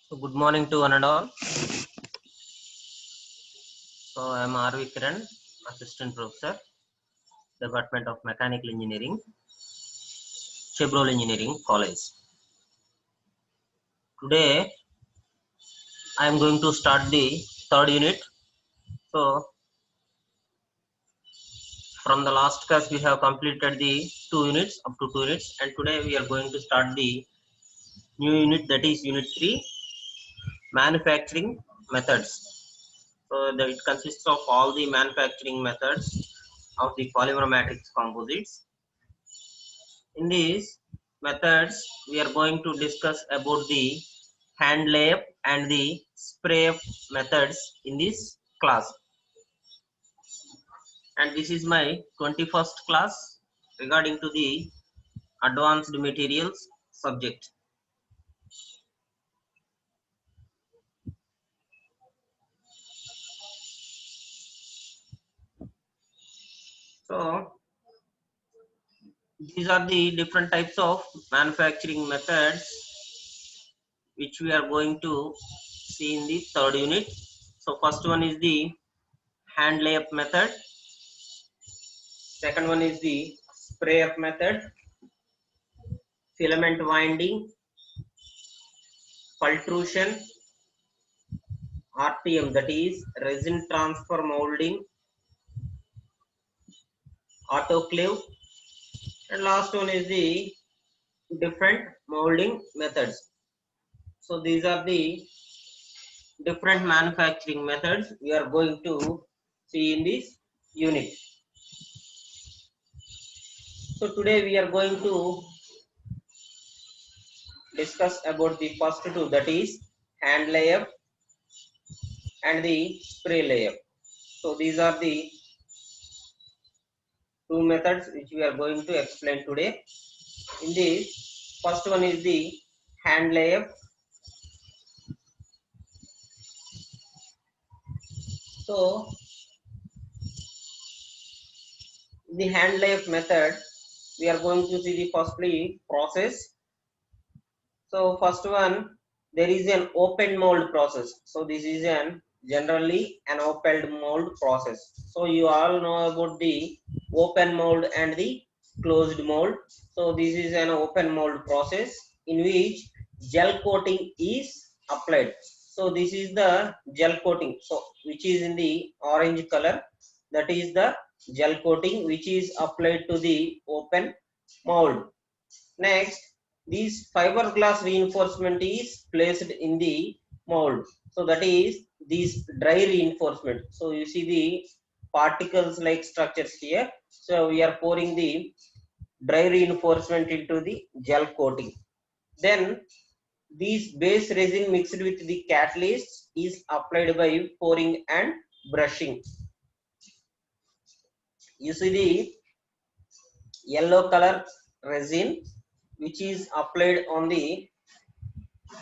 So good morning to one and all. So I am R.V. Kiran, Assistant Professor, Department of Mechanical Engineering, Chevrolet Engineering College. Today I am going to start the third unit. So from the last class we have completed the 2 units, up to 2 units, and today we are going to start the new unit, that is unit 3, manufacturing methods. So that it consists of all the manufacturing methods of the polymer matrix composites. In these methods, we are going to discuss about the hand layup and the spray up methods in this class. And this is my 21st class regarding to the advanced materials subject. So these are the different types of manufacturing methods which we are going to see in the third unit. So first one is the hand layup method. Second one is the spray up method, filament winding, pultrusion, RTM, that is resin transfer molding, autoclave, and last one is the different molding methods. So these are the different manufacturing methods we are going to see in this unit. So today we are going to discuss about the first two, that is hand layup and the spray layup. So these are the two methods which we are going to explain today. In this, first one is the hand layup. So the hand layup method, we are going to see the firstly process. So first one, there is an open mold process. So this is generally an open mold process. So you all know about the open mold and the closed mold. So this is an open mold process in which gel coating is applied. So this is the gel coating, so which is in the orange color, that is the gel coating which is applied to the open mold. Next, this fiberglass reinforcement is placed in the mold. So that is this dry reinforcement. So you see the particles like structures here. So we are pouring the dry reinforcement into the gel coating. Then this base resin mixed with the catalyst is applied by pouring and brushing. You see the yellow color resin which is applied on the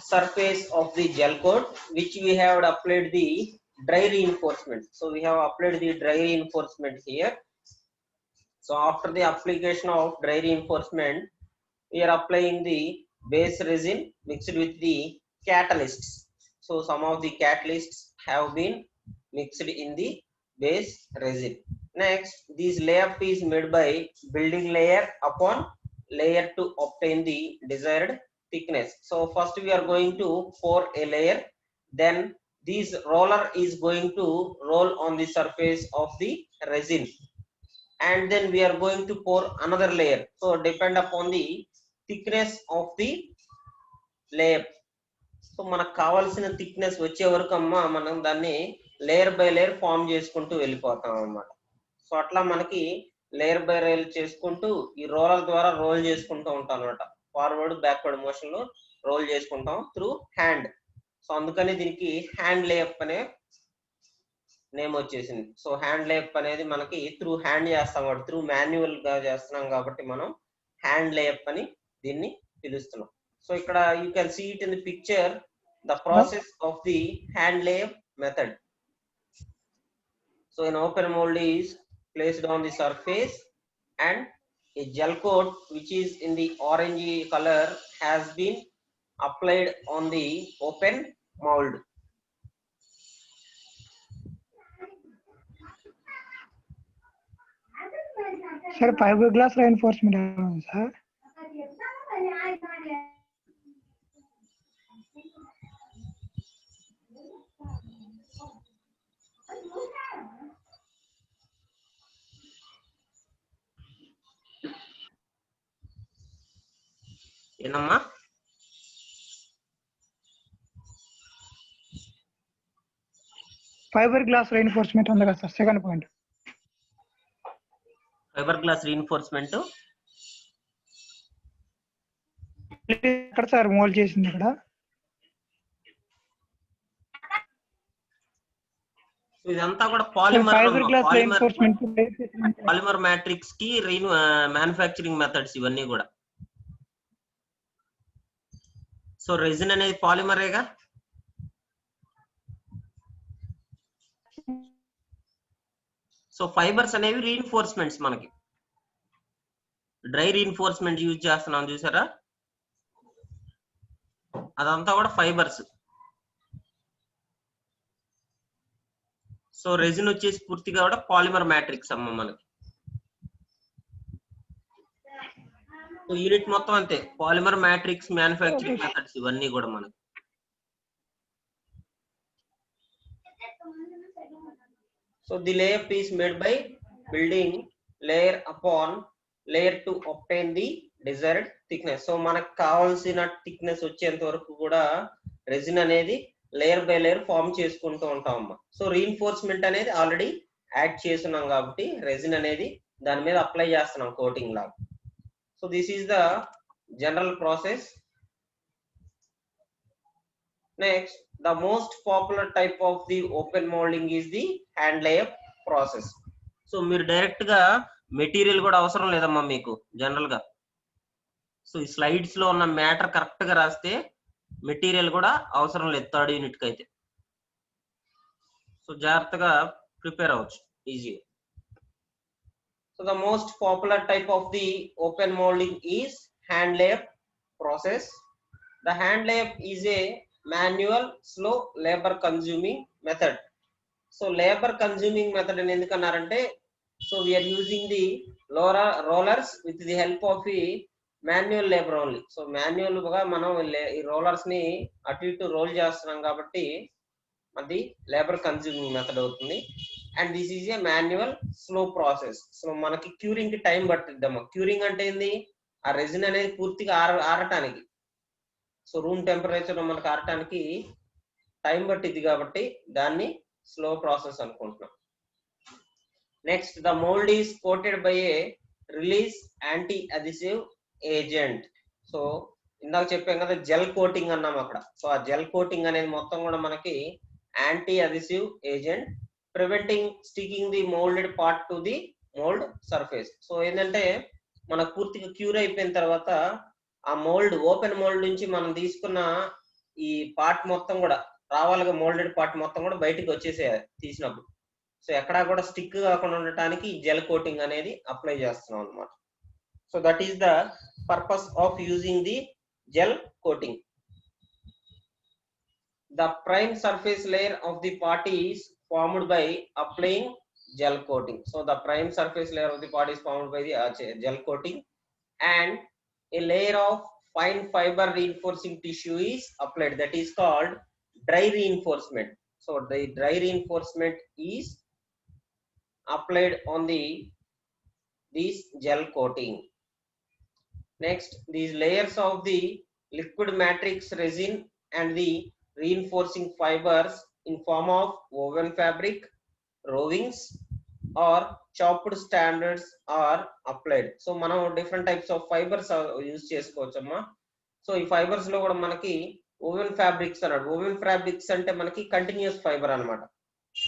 surface of the gel coat, which we have applied the dry reinforcement. So we have applied the dry reinforcement here. So after the application of dry reinforcement, we are applying the base resin mixed with the catalysts. So some of the catalysts have been mixed in the base resin. Next, this layup is made by building layer upon layer to obtain the desired thickness. So first we are going to pour a layer, then this roller is going to roll on the surface of the resin, and then we are going to pour another layer. So depend upon the thickness of the layer. So మనకు కావాల్సిన thickness వచ్చే వరకు అమ్మ మనం దాన్ని layer by layer form చేసుకుంటూ వెళ్ళిపోతాం అన్నమాట. సో అట్లా మనకి లేయర్ బై లేయర్ చేసుకుంటూ ఈ రోలర్ ద్వారా రోల్ చేసుకుంటూ ఉంటాం అనమాట. ఫార్వర్డ్ బ్యాక్వర్డ్ మోషన్ లో రోల్ చేసుకుంటాం త్రూ హ్యాండ్. సో అందుకని దీనికి హ్యాండ్ లేయప్ అనే నేమ్ వచ్చేసింది. సో హ్యాండ్ లేయప్ అనేది మనకి త్రూ హ్యాండ్ చేస్తాం కాబట్టి, త్రూ మాన్యువల్ గా చేస్తున్నాం కాబట్టి మనం హ్యాండ్ లేయప్ అని దీన్ని పిలుస్తున్నాం. So ikkada you can see it in the picture, the process of the hand layup method. So an open mold is placed on the surface and a gel coat which is in the orange color has been applied on the open mold. Sir, fiberglass reinforcement sir. ಏನಮ್ಮ fiberglass reinforcement ఉంది కదా sir, second point. fiberglass reinforcement ఎక్కడ sir mould చేసింది ఇక్కడ? ఇదంతా కూడా polymer polymer matrix కి manufacturing methods ఇవన్నీ కూడా. సో రెజిన్ అనేది పాలిమరేగా. సో ఫైబర్స్ అనేవి రీఇన్ఫోర్స్మెంట్స్, మనకి డ్రై రీఇన్ఫోర్స్మెంట్ యూజ్ చేస్తున్నాం చూసారా, అదంతా కూడా ఫైబర్స్. సో రెజిన్ వచ్చేసి పూర్తిగా కూడా పాలిమర్ మ్యాట్రిక్స్ అమ్మ మనకి. సో యూనిట్ మొత్తం అంతే, పాలిమర్ మ్యాట్రిక్స్ మ్యానుఫ్యాక్చరింగ్ మెథడ్స్ ఇవన్నీ కూడా మనకి. So the layup is made by building layer upon layer to obtain the desired thickness. So మనకు కావాల్సిన థిక్నెస్ వచ్చేంత వరకు కూడా రెజిన్ అనేది లేయర్ బై లేయర్ ఫామ్ చేసుకుంటూ ఉంటాం అమ్మా. సో రీఇన్ఫోర్స్మెంట్ అనేది ఆల్రెడీ యాడ్ చేస్తున్నాం కాబట్టి రెజిన్ అనేది దాని మీద అప్లై చేస్తున్నాం కోటింగ్ లాగా. So this is the general process. Next, the most popular type of the open molding is the hand layup process. So మీరు డైరెక్ట్ గా మెటీరియల్ కూడా అవసరం లేదమ్మా మీకు జనరల్ గా. సో ఈ స్లైడ్స్ లో ఉన్న మ్యాటర్ కరెక్ట్ గా రాస్తే మెటీరియల్ కూడా అవసరం లేదు థర్డ్ యూనిట్ కి అయితే. సో జాగ్రత్తగా ప్రిపేర్ అవ్వచ్చు ఈజీగా. So the most popular type of the open moulding is hand layup process. The hand layup is a manual, slow, labor consuming method. So labor consuming method అని ఎందుకన్నారంటే, so we are using the rollers with the help of a manual labor only. So manual గా మనం ఈ rollers ని అటు ఇటు role చేస్తున్నాం కాబట్టి అది లేబర్ కన్స్యూమింగ్ మెథడ్ అవుతుంది. And this is a manual slow process. So మనకి క్యూరింగ్ కి టైం పట్టిద్దమ్మా. క్యూరింగ్ అంటే ఏంది, ఆ రెజిన్ అనేది పూర్తిగా ఆరటానికి, సో రూమ్ టెంపరేచర్ లో మనకు ఆరటానికి టైం పట్టింది కాబట్టి దాన్ని స్లో ప్రాసెస్ అనుకుంటున్నాం. Next, the mould is coated by a release anti adhesive agent. So ఇందాక చెప్పాం కదా జెల్ కోటింగ్ అన్నాం అక్కడ. సో ఆ జెల్ కోటింగ్ అనేది మొత్తం కూడా మనకి anti adhesive agent, preventing sticking the moulded part to the mould surface. So ఏంటంటే మనకు పూర్తిగా క్యూర్ అయిపోయిన తర్వాత ఆ మోల్డ్, ఓపెన్ మోల్డ్ నుంచి మనం తీసుకున్న ఈ పార్ట్ మొత్తం కూడా రావాలిగా, మోల్డెడ్ పార్ట్ మొత్తం కూడా బయటికి వచ్చేసేయాలి తీసినప్పుడు. సో ఎక్కడా కూడా స్టిక్ కాకుండా ఉండటానికి జెల్ కోటింగ్ అనేది అప్లై చేస్తున్నాం అనమాట. So that is the purpose of using the gel coating. The prime surface layer of the part is formed by applying gel coating. So the prime surface layer of the part is formed by the gel coating, and a layer of fine fiber reinforcing tissue is applied. That is called dry reinforcement. So the dry reinforcement is applied on this gel coating. Next, these layers of the liquid matrix resin and the reinforcing fibers in form of woven fabric, rovings or chopped standards are applied. So మనం different types of fibers use చేసుకోవచ్చమ్మా. So ఈ fibres లో కూడా మనకి woven fabrics అన్నాడు. woven fabrics అంటే మనకి continuous fibre అన్నమాట.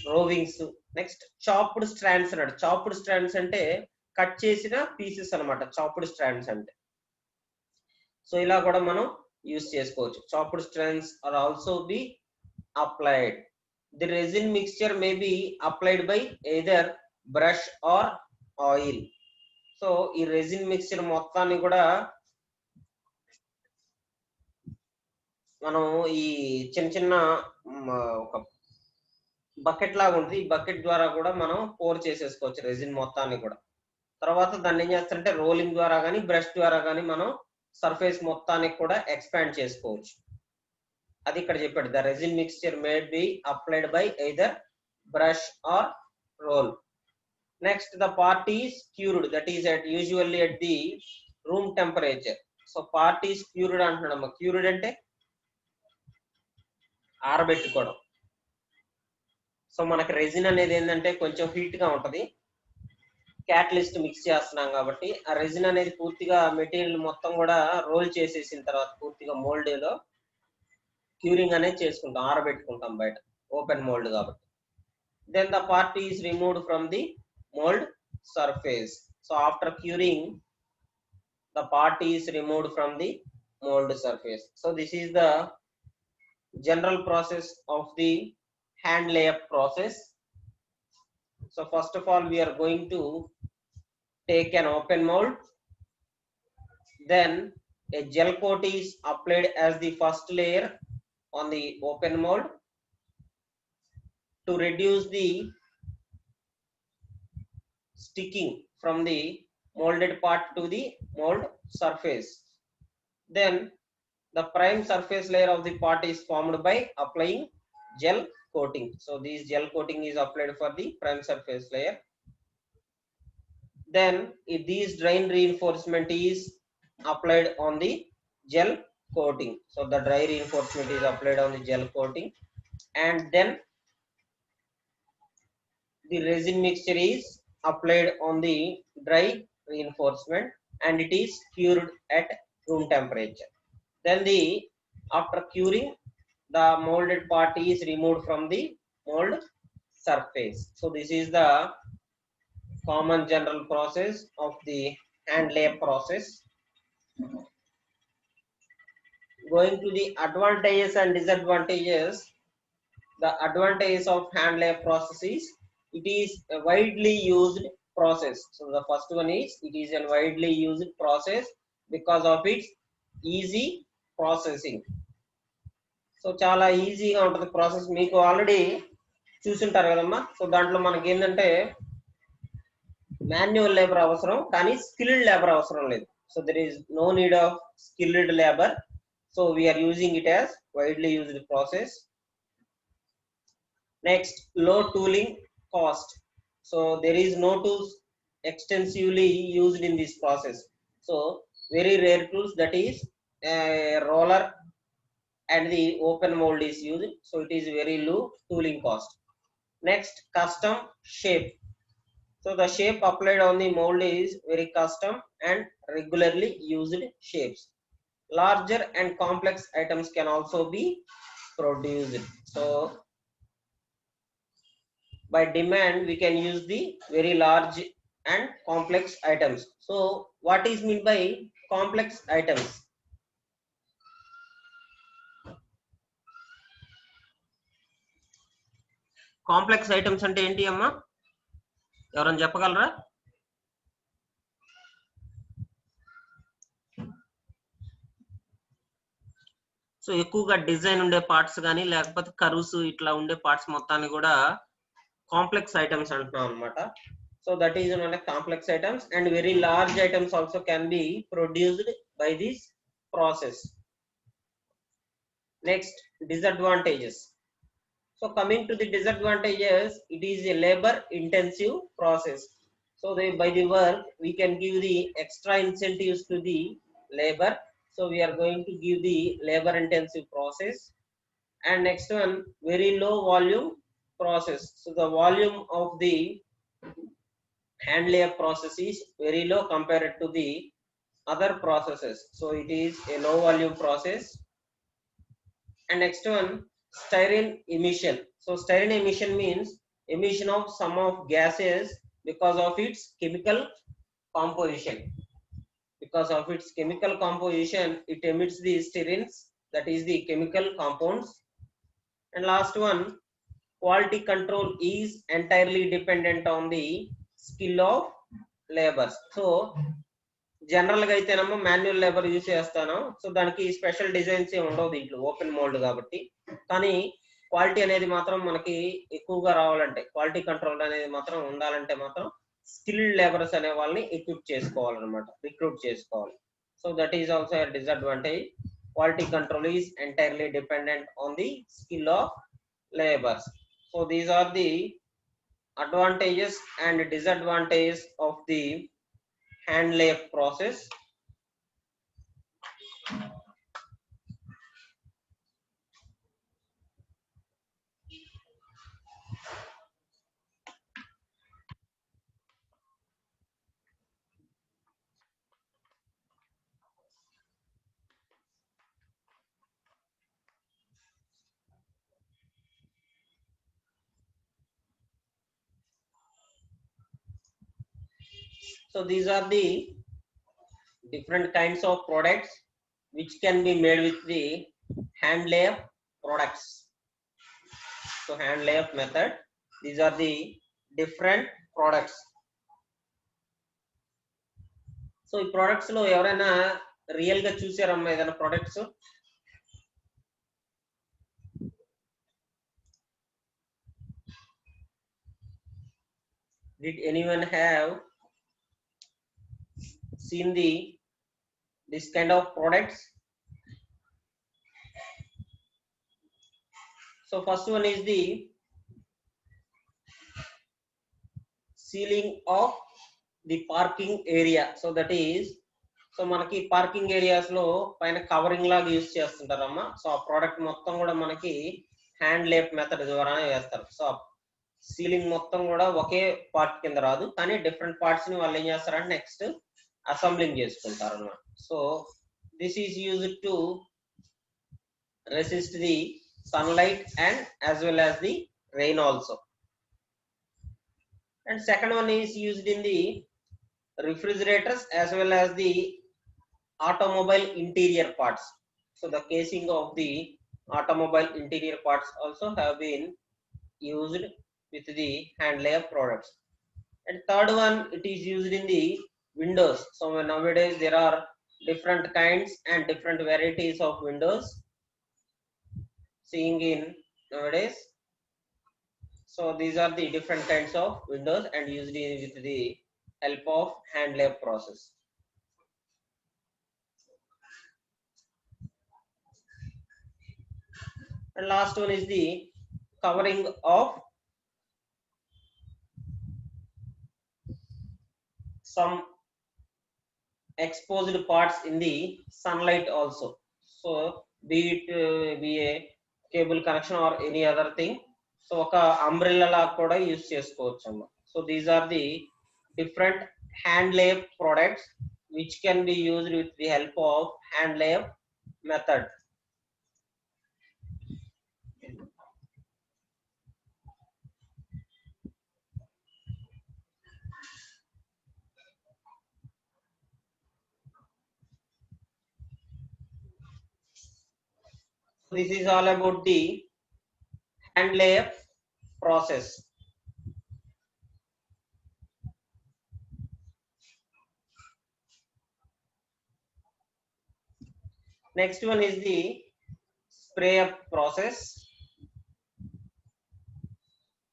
రోవింగ్స్. నెక్స్ట్ చాప్డ్ స్ట్రాండ్స్ అన్నాడు. చాప్డ్ స్ట్రాండ్స్ అంటే కట్ చేసిన పీసెస్ అన్నమాట చాప్డ్ స్ట్రాండ్స్ అంటే. సో ఇలా కూడా మనం యూజ్ చేసుకోవచ్చు. Chopped strands are also be applied. The resin mixture may be applied by either brush or oil. So ఈ రెజిన్ మిక్స్చర్ మొత్తాన్ని కూడా మనం ఈ చిన్న చిన్న ఒక బకెట్ లాగా ఉంటుంది, ఈ బకెట్ ద్వారా కూడా మనం పోర్ చేసేసుకోవచ్చు రెజిన్ మొత్తాన్ని కూడా. తర్వాత దాన్ని ఏం చేస్తారంటే రోలింగ్ ద్వారా కానీ బ్రష్ ద్వారా కానీ మనం సర్ఫేస్ మొత్తానికి కూడా ఎక్స్పాండ్ చేసుకోవచ్చు. అది ఇక్కడ చెప్పాడు. The resin mixture made be applied by either brush or roll. Next, the part is cured. That is usually at the room temperature. So part is cured అంటున్నాడమ్మా. క్యూర్డ్ అంటే ఆరబెట్టుకోవడం. సో మనకి రెజిన్ అనేది ఏంటంటే కొంచెం హీట్ గా ఉంటది, catalyst mix చేస్తున్నాం కాబట్టి ఆ రెజిన్ అనేది పూర్తిగా మెటీరియల్ మొత్తం కూడా రోల్ చేసేసిన తర్వాత పూర్తిగా మోల్డ్ లో క్యూరింగ్ అనేది చేసుకుంటాం, ఆరబెట్టుకుంటాం బయట, ఓపెన్ మోల్డ్ కాబట్టి. Then the part is removed from the mould surface. So after curing the part is removed from the mould surface. So this is the general process of the hand layup process. So first of all we are going to take an open mold, then a gel coat is applied as the first layer on the open mold to reduce the sticking from the molded part to the mold surface. Then the prime surface layer of the part is formed by applying gel coating. So this gel coating is applied for the prime surface layer. Then if this drain reinforcement is applied on the gel coating. So the dry reinforcement is applied on the gel coating, and then the resin mixture is applied on the dry reinforcement and it is cured at room temperature. Then after curing the molded part is removed from the mold surface. So this is the common general process of the hand layup process. Going to the advantages and disadvantages. The advantages of hand layup process is it is a widely used process. So the first one is it is a widely used process because of its easy processing. So చాలా ఈజీగా ఉంటుంది process. మీకు already చూసుంటారు కదమ్మా. So దాంట్లో మనకి ఏంటంటే manual labour అవసరం, కానీ స్కిల్డ్ లేబర్ అవసరం లేదు. So there is no need of skilled labour. So we are using it as widely used process. Next, low tooling cost. So there is no tools extensively used in this process. So very rare tools, that is a roller and the open mold is used. So it is very low tooling cost. Next, custom shape. So the shape applied on the mold is very custom and regularly used shapes. Larger and complex items can also be produced. So by demand we can use the very large and complex items. So what is meant by complex items? Complex items అంటే ఏంటి అమ్మా? ఎవరైనా చెప్పగలరా? So ఎక్కువగా design ఉండే parts కానీ లేకపోతే curves ఇట్లా ఉండే పార్ట్స్ మొత్తాన్ని కూడా కాంప్లెక్స్ ఐటమ్స్ అంటున్నాం అనమాట. సో దట్ ఈస్ అంటే complex items, and very large items also can be produced by this process. Next, disadvantages. So coming to the disadvantages, it is a labor intensive process. So by the work we can give the extra incentives to the labor. So we are going to give the labor intensive process. And next one, very low volume process. So the volume of the hand layup process is very low compared to the other processes. So it is a low volume process. And next one, styrene emission. So styrene emission means emission of some of gases because of its chemical composition. Because of its chemical composition, it emits the styrenes, that is the chemical compounds. And last one, quality control is entirely dependent on the skill of labor. So general గా అయితేనేమో manual labour use చేస్తాను. So దానికి special designs ఏమి ఉండవు దీంట్లో, open mould కాబట్టి. కానీ quality అనేది మాత్రం మనకి ఎక్కువగా రావాలంటే, క్వాలిటీ కంట్రోల్ అనేది మాత్రం ఉండాలంటే మాత్రం స్కిల్డ్ లేబర్స్ అనే వాళ్ళని ఎక్విప్ చేసుకోవాలన్నమాట, రిక్రూట్ చేసుకోవాలి. So that is also a disadvantage. Quality control is entirely dependent on the skill of labours. So these are the advantages and disadvantages of the hand layup process. So these are the different kinds of products which can be made with the hand layup products. So hand layup method, these are the different products. So ఈ products లో ఎవరైనా real గా చూసారమ్మా ఏదైనా products? Did anyone have seen this kind of products? So first one is the sealing of the parking area. So that is, so మనకి parking areas లో పైన covering లాగా use చేస్తుంటారమ్మా. So ఆ ప్రోడక్ట్ మొత్తం కూడా మనకి హ్యాండ్ లేప్ మెథడ్ ద్వారానే వేస్తారు. సో సీలింగ్ మొత్తం కూడా ఒకే పార్ట్ కింద రాదు, కానీ డిఫరెంట్ పార్ట్స్ ని వాళ్ళు ఏం చేస్తారంటే నెక్స్ట్ అసెంబ్లింగ్ చేసుకుంటారు అన్నమాట. So this is used to resist the sunlight and as well as the rain also. And second one is used in the refrigerators as well as the automobile interior parts. So the casing of the automobile interior parts also have been used with the hand layup products. And third one, it is used in the windows. So nowadays there are different kinds and different varieties of windows seeing in nowadays. So these are the different kinds of windows and used with the help of hand layup process. And last one is the covering of some exposed parts in the sunlight also. So be it be a cable connection or any other thing. So oka umbrella la kuda use chesukovachu. So these are the different hand layup products which can be used with the help of hand layup method. This is all about the hand layup process. Next one is the spray up process.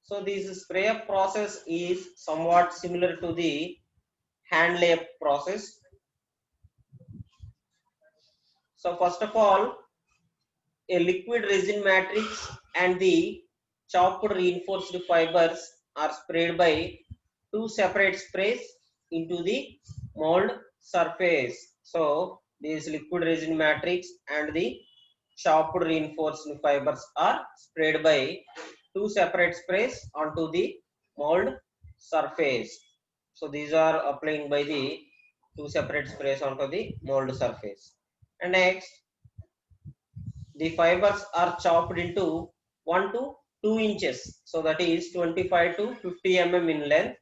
So this spray up process is somewhat similar to the hand layup process. So first of all, a liquid resin matrix and the chopped reinforced fibers are sprayed by two separate sprays into the mold surface. So this liquid resin matrix and the chopped reinforced fibers are sprayed by two separate sprays onto the mold surface. So these are applying by the two separate sprays onto the mold surface. And next, the fibers are chopped into 1 to 2 inches. So that is 25 to 50 mm in length.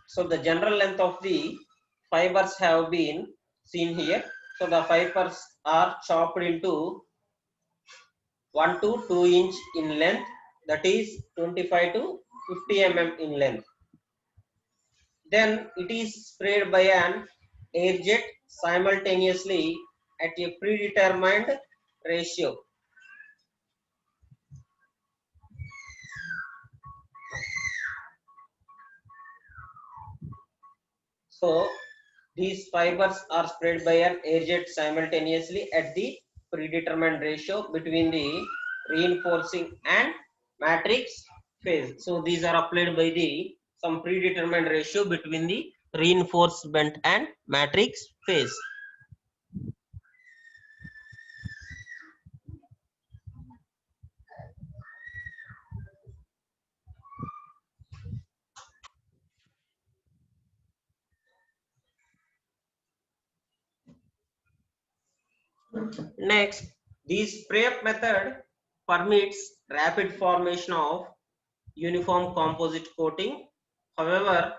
So the general length of the fibers have been seen here. So the fibers are chopped into 1 to 2 inch in length, that is 25 to 50 mm in length. Then it is sprayed by an air jet simultaneously at a predetermined ratio. So these fibers are spread by an air jet simultaneously at the predetermined ratio between the reinforcing and matrix phase. So these are applied by the some predetermined ratio between the reinforcement and matrix phase. Next, this spray-up method permits rapid formation of uniform composite coating. However,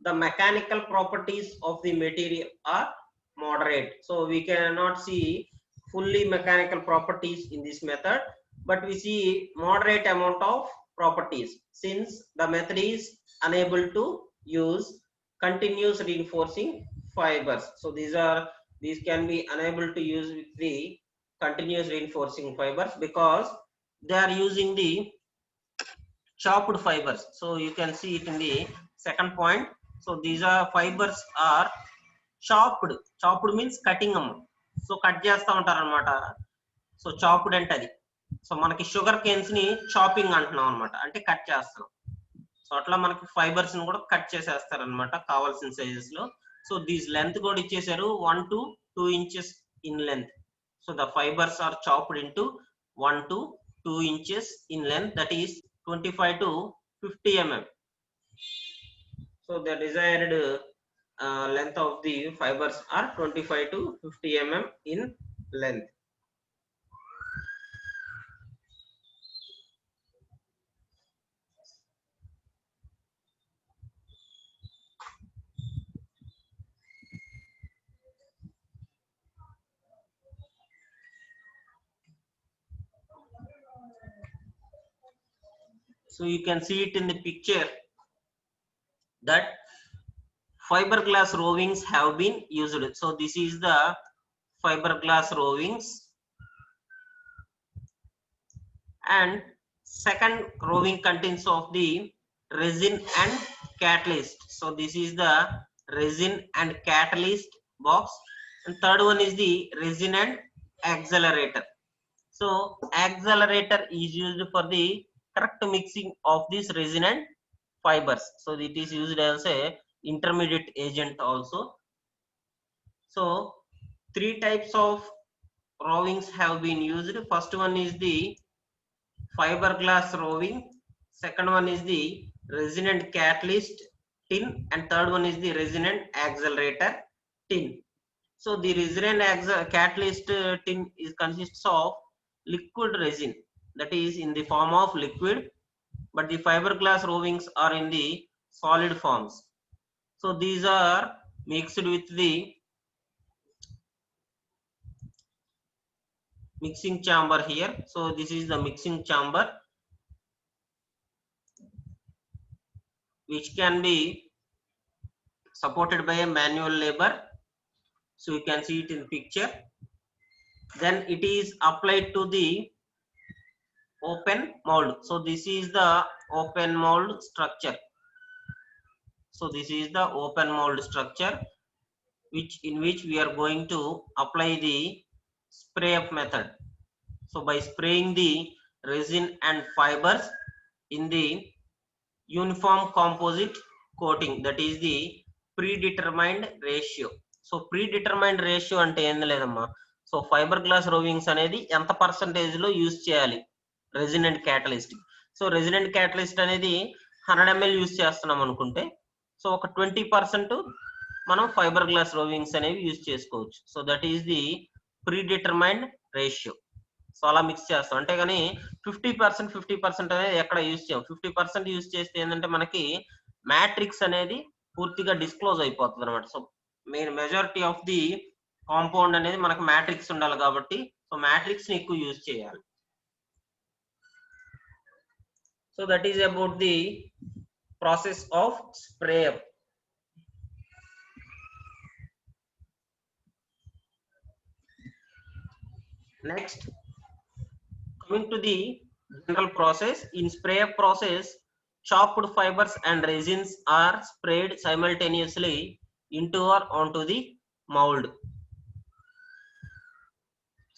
the mechanical properties of the material are moderate. So we cannot see fully mechanical properties in this method, but we see moderate amount of properties since the method is unable to use continuous reinforcing fibers. So these can be unable to use with the continuous reinforcing fibers because they are using the chopped fibers. So you can see it in the second point. So these are fibers are chopped. Chopped means cutting them. So cut చేస్తా ఉంటారు అన్నమాట. So chopped అంటే అది. So మనకి sugar Cannes ని chopping అంటున్నాం అన్నమాట, అంటే కట్ చేస్తాం. సో అట్లా మనకి ఫైబర్స్ ని కూడా కట్ చేసేస్తారు అన్నమాట కావాల్సిన సైజెస్ లో. సో దీస్ లెంత్ కూడా ఇచ్చేసారు 1 to 2 inches in length. So the fibers are chopped into 1 to 2 inches in length, that is 25 to 50 mm. So the desired length of the fibers are 25 to 50 mm in length. So you can see it in the picture that fiberglass rovings have been used. So this is the fiberglass rovings, and second roving contains of the resin and catalyst. So this is the resin and catalyst box, and third one is the resin and accelerator. So accelerator is used for the correct mixing of this resin and fibers. So it is used as a intermediate agent also. So three types of rovings have been used. First one is the fiberglass roving, second one is the resin and catalyst tin, and third one is the resin and accelerator tin. So the resin and catalyst tin consists of liquid resin, that is in the form of liquid, but the fiberglass rovings are in the solid forms. So these are mixed with the mixing chamber here. So this is the mixing chamber, which can be supported by a manual labor. So you can see it in the picture. Then it is applied to the open mold. So this is the open mold structure. So this is the open mold structure, in which we are going to apply the spray up method. So by spraying the resin and fibers in the uniform composite coating, that is the predetermined ratio. So predetermined ratio అంటే ఏంది లేదమ్మా, so fibre glass రోవింగ్స్ అనేది ఎంత percentage లో use చేయాలి resin and catalyst. So resin and catalyst అనేది 100 ml use చేస్తున్నాం అనుకుంటే, సో ఒక 20% మనం ఫైబర్ గ్లాస్ రోవింగ్స్ అనేవి యూజ్ చేసుకోవచ్చు. So that is the predetermined ratio. So అలా మిక్స్ చేస్తాం. అంటే కానీ 50% అనేది ఎక్కడ యూజ్ చేయం. 50% యూజ్ చేస్తే ఏంటంటే మనకి మ్యాట్రిక్స్ అనేది పూర్తిగా డిస్క్లోజ్ అయిపోతుంది అనమాట. So majority of the compound అనేది మనకి మ్యాట్రిక్స్ ఉండాలి కాబట్టి, సో మ్యాట్రిక్స్ ని ఎక్కువ యూజ్ చేయాలి. So that is about the process of spray up. Next, coming to the general process, in spray up process, chopped fibers and resins are sprayed simultaneously into or onto the mold.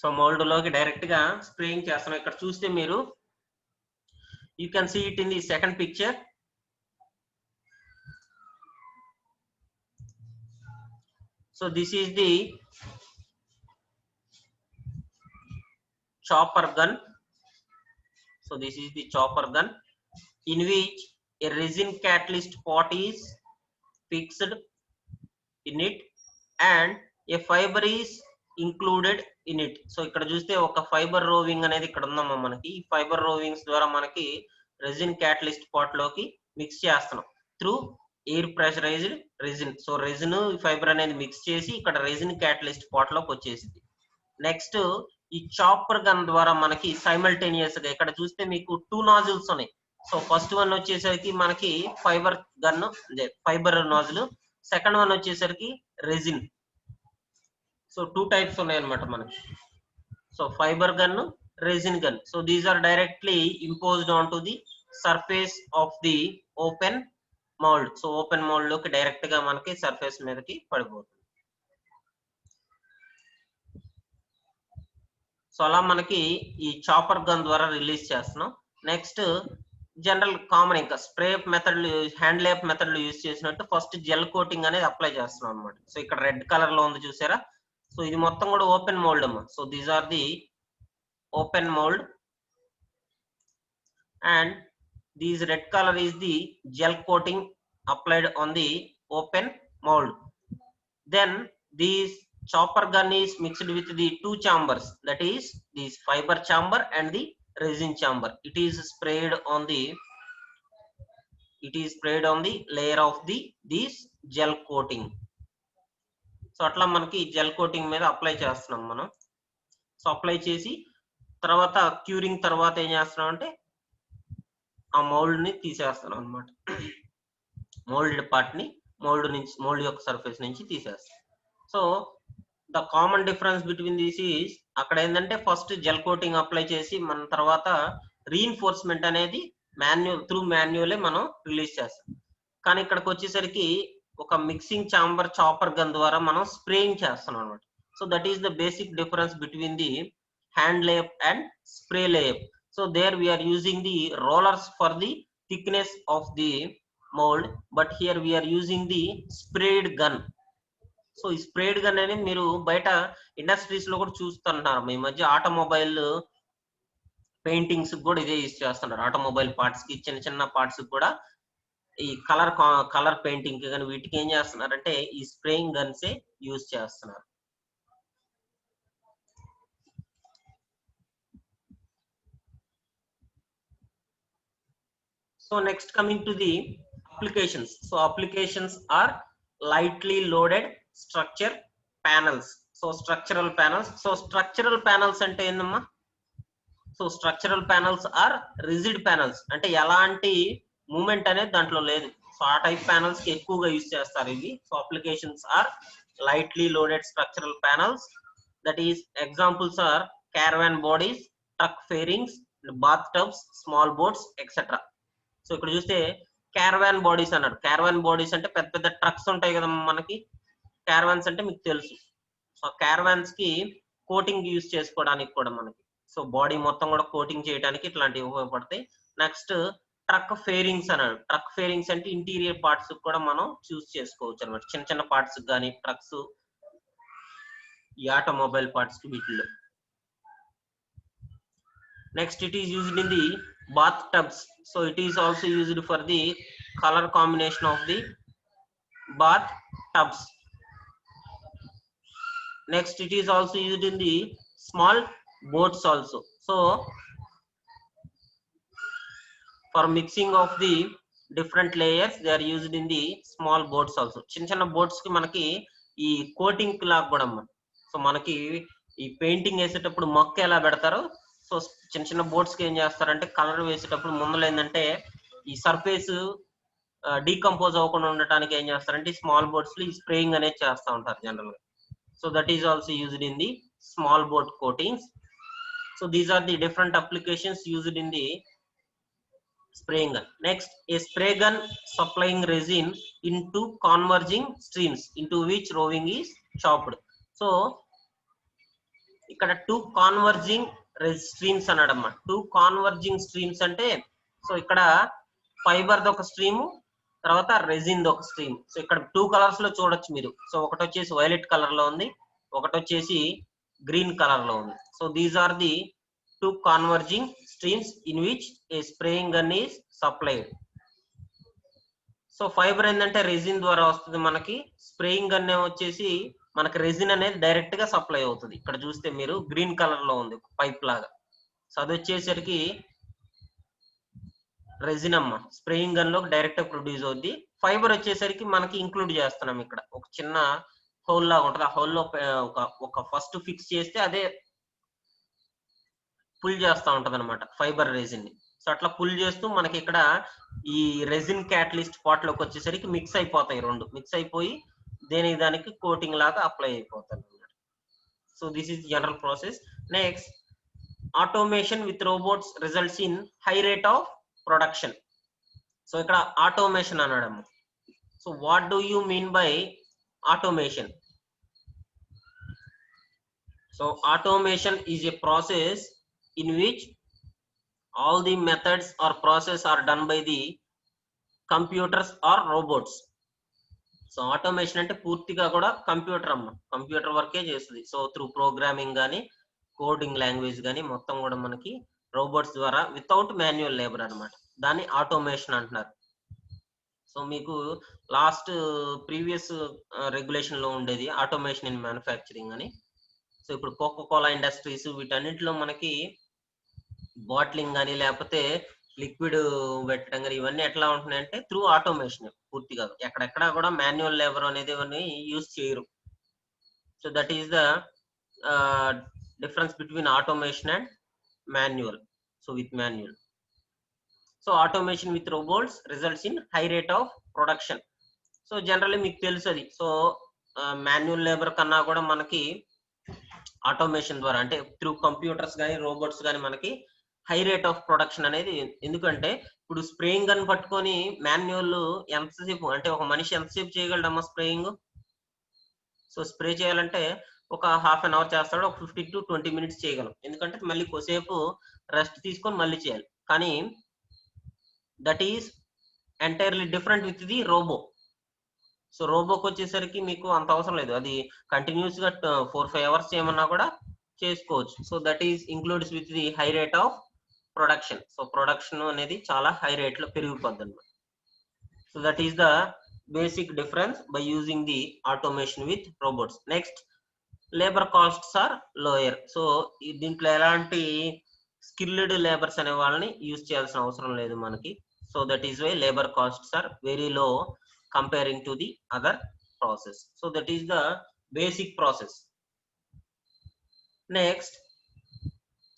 So mould లోకి direct గా spraying చేస్తున్నాం. ఇక్కడ చూస్తే మీరు you can see it in the second picture. So this is the chopper gun. So this is the chopper gun, in which a resin catalyst pot is fixed in it and a fiber is included in it. So ikkada chuste oka fiber roving anedi ikkada undamma manaki. Ee fiber rovings dwara manaki resin catalyst pot loki mix chestunnam through air pressurized resin. So resin fiber anedi mix chesi ikkada resin catalyst pot loki vachesindi. Next, ఈ chopper gun ద్వారా మనకి simultaneous గా ఇక్కడ చూస్తే మీకు 2 nozzles ఉన్నాయి. So first one వచ్చేసరికి మనకి fibre gun, fibre nozzle. Second one వచ్చేసరికి రెజిన్. సో 2 టైప్స్ ఉన్నాయి అన్నమాట మనకి. So fibre gun, resin gun. So these are directly imposed on to the surface of the open mould. So open mould లోకి direct గా మనకి surface మీదకి పడిపోతుంది. So అలా మనకి ఈ చాపర్ గన్ ద్వారా రిలీజ్ చేస్తున్నాం. నెక్స్ట్ జనరల్ కామన్ ఇంకా spray method, hand layup method లో యూజ్ చేసినట్టు ఫస్ట్ జెల్ కోటింగ్ అనేది అప్లై చేస్తున్నాం అనమాట. సో ఇక్కడ రెడ్ కలర్ లో ఉంది చూసారా. సో ఇది మొత్తం కూడా ఓపెన్ మోల్డ్ అమ్మా. So these are the open mould and these red colour is the gel coating applied on the open mold. then this chopper gun is mixed with the two chambers, that is this fiber chamber and the resin chamber. It is sprayed on the layer of this gel coating. So అట్లా మనకి gel coating మీద apply చేస్తున్నాం మనం. So apply చేసి తర్వాత curing తర్వాత ఏం చేస్తున్నాం అంటే ఆ మౌల్డ్ ని తీసేస్తున్నాం అన్నమాట. మౌల్డ్ పార్ట్ ని మౌల్డ్ యొక్క సర్ఫేస్ నుంచి తీసేస్తాం. So the common difference between this is, అక్కడ ఏంటంటే ఫస్ట్ జెల్ కోటింగ్ అప్లై చేసి మన తర్వాత రీఇన్ఫోర్స్మెంట్ అనేది మాన్యువలే మనం రిలీజ్ చేస్తాం. కానీ ఇక్కడికి వచ్చేసరికి ఒక మిక్సింగ్ చాంబర్ చాపర్ గన్ ద్వారా మనం స్ప్రేయింగ్ చేస్తున్నాం అన్నమాట. So that is the basic difference between the hand layup and spray layup. So there we are using the rollers for the thickness of the mould, but here we are using the sprayed gun. So ఈ sprayed gun అనేది మీరు బయట industries లో కూడా చూస్తున్నారు. ఈ మధ్య automobile paintings కూడా ఇదే యూజ్ చేస్తున్నారు. ఆటోమొబైల్ పార్ట్స్ కి చిన్న చిన్న పార్ట్స్ కూడా ఈ కలర్ పెయింటింగ్ కి కానీ వీటికి ఏం చేస్తున్నారంటే ఈ స్ప్రేయింగ్ గన్సే యూజ్ చేస్తున్నారు. So next coming to the applications. So applications are lightly loaded structure panels. So structural panels. So structural panels అంటే ఏందమ్మా? So structural panels are rigid panels, అంటే ఎలాంటి మూమెంట్ అనేది దాంట్లో లేదు. సో ఆ టైప్ ప్యానల్స్ కి ఎక్కువగా యూజ్ చేస్తారు ఇవి. So applications are lightly loaded structural panels, that is examples are caravan bodies, truck fairings, bathtubs, small boats, etc. So ఇక్కడ చూస్తే క్యారవాన్ బాడీస్ అన్నాడు. క్యారవాన్ బాడీస్ అంటే పెద్ద పెద్ద ట్రక్స్ ఉంటాయి కదా మనకి. క్యారవాన్స్ అంటే మీకు తెలుసు. సో క్యారవాన్స్ కి కోటింగ్ యూజ్ చేసుకోవడానికి కూడా మనకి, సో బాడీ మొత్తం కూడా కోటింగ్ చేయడానికి ఇట్లాంటివి ఉపయోగపడతాయి. నెక్స్ట్ ట్రక్ ఫేరింగ్స్ అన్నాడు. ట్రక్ ఫేరింగ్స్ అంటే ఇంటీరియర్ పార్ట్స్ కూడా మనం చూస్ చేసుకోవచ్చు అనమాట. చిన్న చిన్న పార్ట్స్ కానీ ట్రక్స్, ఈ ఆటోమొబైల్ పార్ట్స్ కి వీటిల్లో. Next it is used in the bathtubs. So it is also used for the color combination of the bathtubs. Next it is also used in the small boats also. So for mixing of the different layers they are used in the small boats also. చిన్న చిన్న boats కి మనకి ఈ coating లాగా కూడా so మనకి ఈ painting వేసేటప్పుడు మొక్క ఎలా పెడతారో, సో చిన్న చిన్న బోట్స్ కి ఏం చేస్తారంటే కలర్ వేసేటప్పుడు ముందులో ఏంటంటే ఈ సర్ఫేస్ డీకంపోజ్ అవ్వకుండా ఉండటానికి ఏం చేస్తారంటే స్మాల్ బోట్స్ లో ఈ స్ప్రేయింగ్ అనేది చేస్తూ ఉంటారు జనరల్ గా. So that is also used in the small boat coatings. So these are the different applications used in the spraying gun. Next, a spray gun supplying resin into converging streams into which rowing is chopped. So ఇక్కడ two కాన్వర్జింగ్ streams అన్నాడమ్మా. Two కాన్వర్జింగ్ streams అంటే so ఇక్కడ fibre the ఒక stream, తర్వాత resin the ఒక stream. So ఇక్కడ two colours లో చూడొచ్చు మీరు. సో ఒకటి వచ్చేసి వైలెట్ కలర్ లో ఉంది, ఒకటి వచ్చేసి గ్రీన్ కలర్ లో ఉంది. So these are the two converging streams in which a spraying gun is supplied. So fibre ఏంటంటే రెజిన్ ద్వారా వస్తుంది మనకి, స్ప్రేయింగ్ గన్ వచ్చేసి మనకి రెజిన్ అనేది డైరెక్ట్ గా సప్లై అవుతుంది. ఇక్కడ చూస్తే మీరు గ్రీన్ కలర్ లో ఉంది పైప్ లాగా. సో అది వచ్చేసరికి రెజిన్ అమ్మ, స్ప్రేయింగ్ గన్ లో డైరెక్ట్ గా ప్రొడ్యూస్ అవుద్ది. ఫైబర్ వచ్చేసరికి మనకి ఇంక్లూడ్ చేస్తున్నాం ఇక్కడ ఒక చిన్న హోల్ లాగా ఉంటుంది. ఆ హోల్ లో ఒక ఫస్ట్ ఫిక్స్ చేస్తే అదే పుల్ చేస్తూ ఉంటది అనమాట ఫైబర్ రెజిన్ ని. సో అట్లా పుల్ చేస్తూ మనకి ఇక్కడ ఈ రెజిన్ క్యాటలిస్ట్ పార్ట్ లోకి వచ్చేసరికి మిక్స్ అయిపోతాయి, రెండు మిక్స్ అయిపోయి దానికి కోటింగ్ లాగా అప్లై అయిపోతాయి అన్నమాట. So this is general process. Next, automation with robots results in high rate of production. So ఇక్కడ ఆటోమేషన్ అనడం. So what do you mean by automation? So automation is a process in which all the methods or process are done by the computers or robots. So automation అంటే పూర్తిగా కూడా computer అమ్మ, computer వర్కే చేస్తుంది. So through programming కానీ coding language కానీ మొత్తం కూడా మనకి రోబోట్స్ ద్వారా వితౌట్ మాన్యువల్ లేబర్ అనమాట. దాన్ని ఆటోమేషన్ అంటున్నారు. సో సో మీకు లాస్ట్ ప్రీవియస్ రెగ్యులేషన్ లో ఉండేది ఆటోమేషన్ ఇన్ మ్యానుఫ్యాక్చరింగ్ అని. సో ఇప్పుడు కోకో కోలా ఇండస్ట్రీస్ వీటన్నిటిలో మనకి బాటిలింగ్ కానీ లేకపోతే లిక్విడ్ పెట్టడం కానీ ఇవన్నీ ఎట్లా ఉంటున్నాయంటే త్రూ ఆటోమేషన్ పూర్తిగా. ఎక్కడెక్కడ కూడా మాన్యువల్ లేబర్ అనేది యూజ్ చేయరు. So that is the difference between automation and manual. So with manual, so automation with robots results in high rate of production. So generally మీకు తెలుసు అది. సో మాన్యువల్ లేబర్ కన్నా కూడా మనకి ఆటోమేషన్ ద్వారా అంటే త్రూ కంప్యూటర్స్ కానీ రోబోట్స్ కానీ మనకి హై రేట్ ఆఫ్ ప్రొడక్షన్ అనేది. ఎందుకంటే ఇప్పుడు స్ప్రేయింగ్ గన్ పట్టుకొని మాన్యువల్ ఎంతసేపు అంటే ఒక మనిషి ఎంతసేపు చేయగలడమ్మా స్ప్రేయింగ్? సో స్ప్రే చేయాలంటే ఒక హాఫ్ అన్ అవర్ చేస్తాడు, ఒక 15 to 20 minutes చేయగలం. ఎందుకంటే మళ్ళీ కొద్దిసేపు రెస్ట్ తీసుకొని మళ్ళీ చేయాలి. కానీ that is entirely different with the robot. So రోబోకి వచ్చేసరికి మీకు అంత అవసరం లేదు, అది కంటిన్యూస్ గా 4-5 hours చేయమన్నా కూడా చేసుకోవచ్చు. So that is includes with the high rate of production. So production అనేది చాలా హై రేట్ లో పెరిగిపోద్ది అన్నమాట. So that is the basic difference by using the automation with robots. Next, labor costs are lower. So దీంట్లో ఎలాంటి skilled labours అనే వాళ్ళని use చేయాల్సిన అవసరం లేదు మనకి. So that is why labour costs are very low comparing to the other process. So that is the basic process. Next,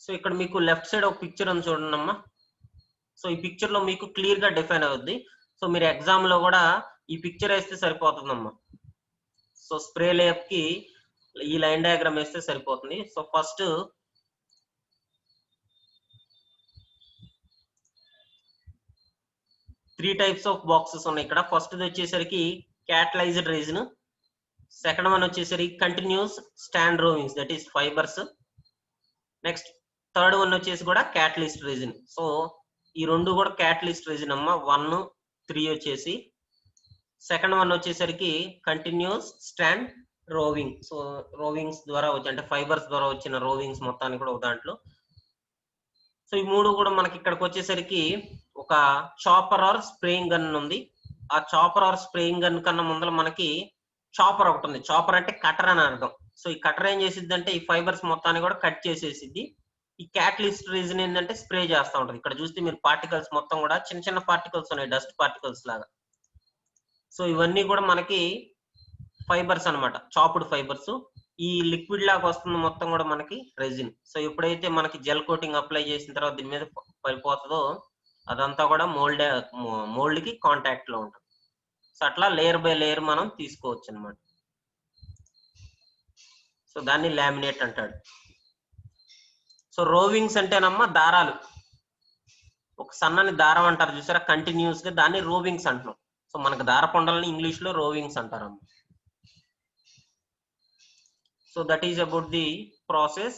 so ఇక్కడ మీకు లెఫ్ట్ సైడ్ ఒక పిక్చర్ ఉంది చూడండి అమ్మా. సో ఈ పిక్చర్ లో మీకు క్లియర్ గా డిఫైన్ అవుద్ది. సో మీరు ఎగ్జామ్ లో కూడా ఈ పిక్చర్ వేస్తే సరిపోతుందమ్మా. సో స్ప్రే లేబ్ కి ఈ లైన్ డయాగ్రామ్ వేస్తే సరిపోతుంది. So first three types of boxes ఉన్నాయి ఇక్కడ. ఫస్ట్ వచ్చేసరికి క్యాటలైజ్డ్ రెజిన్, సెకండ్ వన్ వచ్చేసరికి continuous stand rovings that is fibres, next third one వచ్చేసి కూడా క్యాటలిస్ట్ రెజిన్. సో ఈ రెండు కూడా క్యాటలిస్ట్ రెజిన్ అమ్మా. 1, 3 వచ్చేసి. సెకండ్ వన్ వచ్చేసరికి కంటిన్యూస్ స్టాండ్ రోవింగ్. సో రోవింగ్స్ ద్వారా వచ్చి అంటే ఫైబర్స్ ద్వారా వచ్చిన రోవింగ్స్ మొత్తాన్ని కూడా ఒక దాంట్లో. సో ఈ మూడు కూడా మనకి ఇక్కడికి వచ్చేసరికి ఒక చాపర్ ఆర్ స్ప్రేయింగ్ గన్ ఉంది. ఆ చాపర్ ఆర్ స్ప్రేయింగ్ గన్ కన్నా ముందర మనకి చాపర్ ఒకటి ఉంది. చాపర్ అంటే కటర్ అని అర్థం. సో ఈ కటర్ ఏం చేసిద్ది అంటే ఈ ఫైబర్స్ మొత్తాన్ని కూడా కట్ చేసేసిద్ది. ఈ క్యాటలిస్ట్ రీజన్ ఏంటంటే స్ప్రే చేస్తూ ఉంటుంది. ఇక్కడ చూస్తే మీరు పార్టికల్స్ మొత్తం కూడా చిన్న చిన్న పార్టికల్స్ ఉన్నాయి, డస్ట్ పార్టికల్స్ లాగా. సో ఇవన్నీ కూడా మనకి ఫైబర్స్ అన్నమాట, చాప్డ్ ఫైబర్స్. ఈ లిక్విడ్ లాగా వస్తుంది మొత్తం కూడా మనకి రెజిన్. సో ఎప్పుడైతే మనకి జెల్ కోటింగ్ అప్లై చేసిన తర్వాత దీని మీద పడిపోతుందో అదంతా కూడా మోల్డ్ కి కాంటాక్ట్ లో ఉంటుంది. సో అట్లా లేయర్ బై లేయర్ మనం తీసుకోవచ్చు అన్నమాట. సో దాన్ని లామినేట్ అంటాడు. సో రోవింగ్స్ అంటేనమ్మా దారాలు, ఒక సన్నని దారం అంటారు చూసారా కంటిన్యూస్ గా, దాన్ని రోవింగ్స్ అంటున్నాం. సో మనకు దారపొండలని ఇంగ్లీష్ లో రోవింగ్స్ అంటారమ్మా. So that is about the process,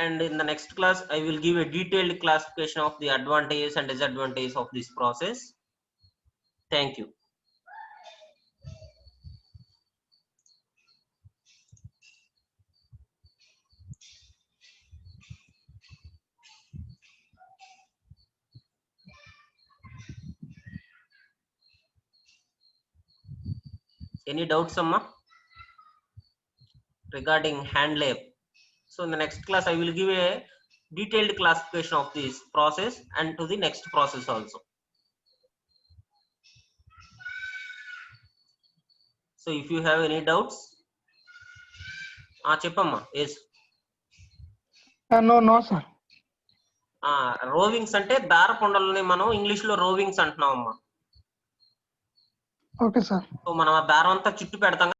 and in the next class I will give a detailed classification of the advantages and disadvantages of this process. Thank you. Any doubts amma regarding hand lab? So in the next class I will give a detailed classification of this process and to the next process also. So if you have any doubts, cheppamma. Yes. No sir. రోవింగ్స్ అంటే దారపొండలని మనం English లో రోవింగ్స్ అంటున్నాం అమ్మా. Okay sir. So మనం ఆ దారం అంతా చుట్టు పెడతాం.